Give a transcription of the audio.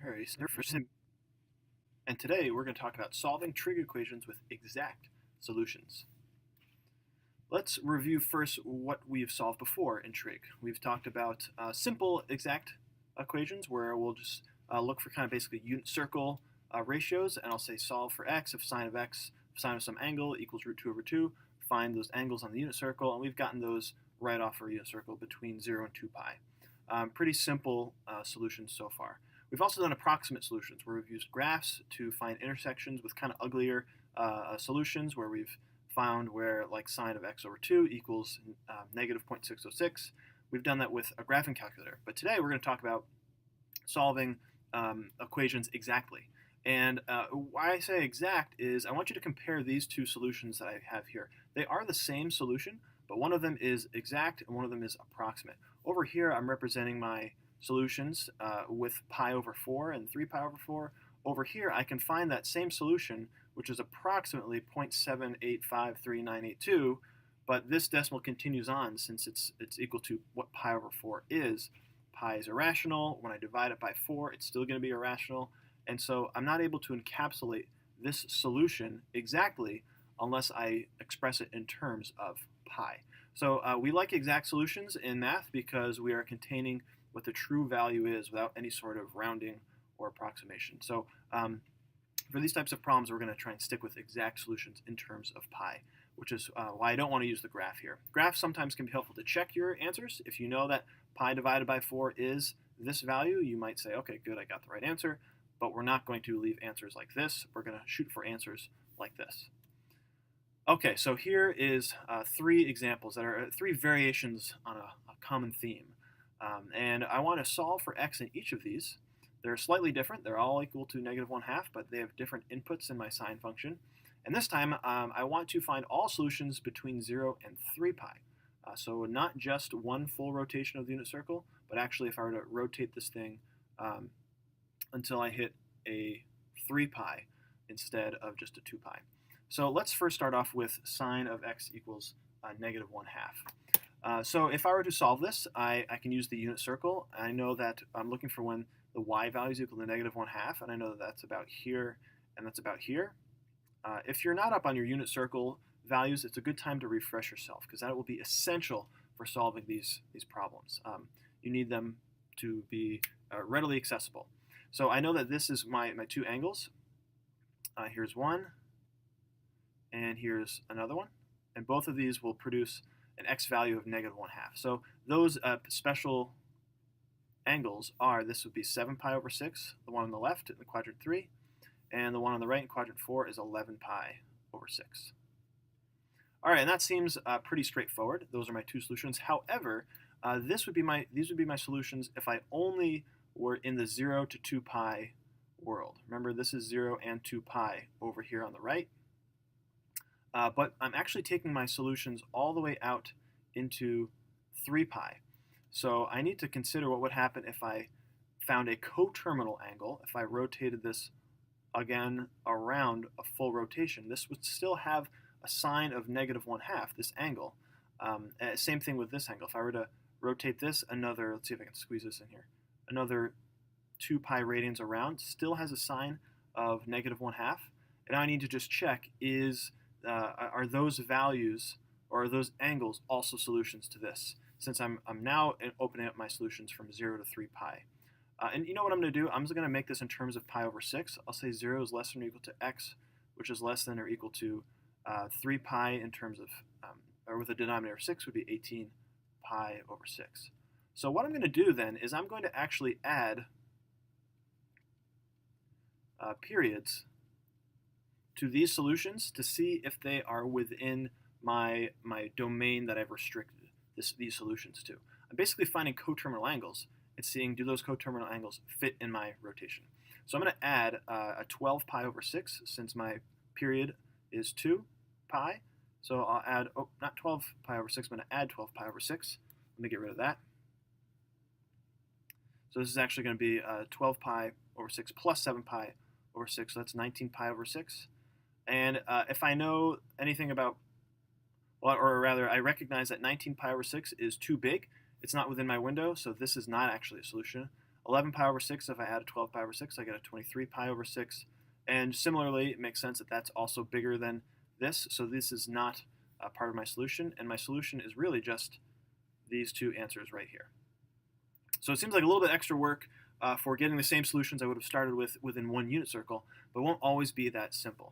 very sim. And today we're going to talk about solving trig equations with exact solutions. Let's review first what we've solved before in trig. We've talked about simple exact equations where we'll just look for kind of basically unit circle ratios, and I'll say solve for x if sine of some angle equals root 2 over 2. Find those angles on the unit circle, and we've gotten those right off our unit circle between 0 and 2 pi. Pretty simple solutions so far. We've also done approximate solutions where we've used graphs to find intersections with kind of uglier solutions, where we've found where like sine of x over 2 equals negative 0.606. We've done that with a graphing calculator. But today we're going to talk about solving equations exactly. And why I say exact is I want you to compare these two solutions that I have here. They are the same solution, but one of them is exact and one of them is approximate. Over here, I'm representing my solutions with pi over 4 and 3 pi over 4. Over here, I can find that same solution, which is approximately 0.7853982, but this decimal continues on since it's equal to what pi over 4 is. Pi is irrational. When I divide it by 4, it's still going to be irrational. And so I'm not able to encapsulate this solution exactly unless I express it in terms of pi. So we like exact solutions in math because we are containing what the true value is without any sort of rounding or approximation. So for these types of problems, we're going to try and stick with exact solutions in terms of pi, which is why I don't want to use the graph here. Graphs sometimes can be helpful to check your answers. If you know that pi divided by 4 is this value, you might say, okay, good, I got the right answer. But we're not going to leave answers like this. We're going to shoot for answers like this. Okay, so here is 3 examples that are 3 variations on a common theme. And I want to solve for x in each of these. They're slightly different. They're all equal to negative 1/2, but they have different inputs in my sine function. And this time, I want to find all solutions between 0 and 3 pi. So not just one full rotation of the unit circle, but actually if I were to rotate this thing until I hit a 3 pi instead of just a 2 pi. So let's first start off with sine of x equals negative 1/2. So if I were to solve this, I can use the unit circle. I know that I'm looking for when the y value is equal to negative 1/2, and I know that that's about here and that's about here. If you're not up on your unit circle values, it's a good time to refresh yourself because that will be essential for solving these problems. You need them to be readily accessible. So I know that this is my 2 angles. Here's one, and here's another one. And both of these will produce an x value of negative 1/2. So those special angles are, this would be 7 pi over 6, the one on the left in the quadrant 3, and the one on the right in quadrant 4 is 11 pi over 6. All right, and that seems pretty straightforward. Those are my 2 solutions. However, these would be my solutions if I only were in the 0 to 2 pi world. Remember, this is 0 and 2 pi over here on the right. But I'm actually taking my solutions all the way out into 3 pi. So I need to consider what would happen if I found a coterminal angle. If I rotated this again around a full rotation, this would still have a sine of negative 1/2, this angle. Same thing with this angle. If I were to rotate this another, let's see if I can squeeze this in here, another 2 pi radians around, still has a sine of negative 1/2. And I need to just check, are those values or are those angles also solutions to this? Since I'm now opening up my solutions from 0 to 3 pi. And you know what I'm going to do? I'm just going to make this in terms of pi over 6. I'll say 0 is less than or equal to x, which is less than or equal to 3 pi in terms of, or with a denominator of 6 would be 18 pi over 6. So what I'm going to do then is I'm going to actually add periods to these solutions to see if they are within my domain that I've restricted these solutions to. I'm basically finding coterminal angles and seeing, do those coterminal angles fit in my rotation. So I'm going to add a 12 pi over 6 since my period is 2 pi. So I'll add, not 12 pi over 6, I'm going to add 12 pi over 6. Let me get rid of that. So this is actually going to be 12 pi over 6 plus 7 pi over 6, so that's 19 pi over 6. And if I know anything about, or rather, I recognize that 19 pi over 6 is too big. It's not within my window, so this is not actually a solution. 11 pi over 6. If I add a 12 pi over 6, I get a 23 pi over 6. And similarly, it makes sense that that's also bigger than this. So this is not part of my solution. And my solution is really just these two answers right here. So it seems like a little bit extra work for getting the same solutions I would have started with within one unit circle, but it won't always be that simple.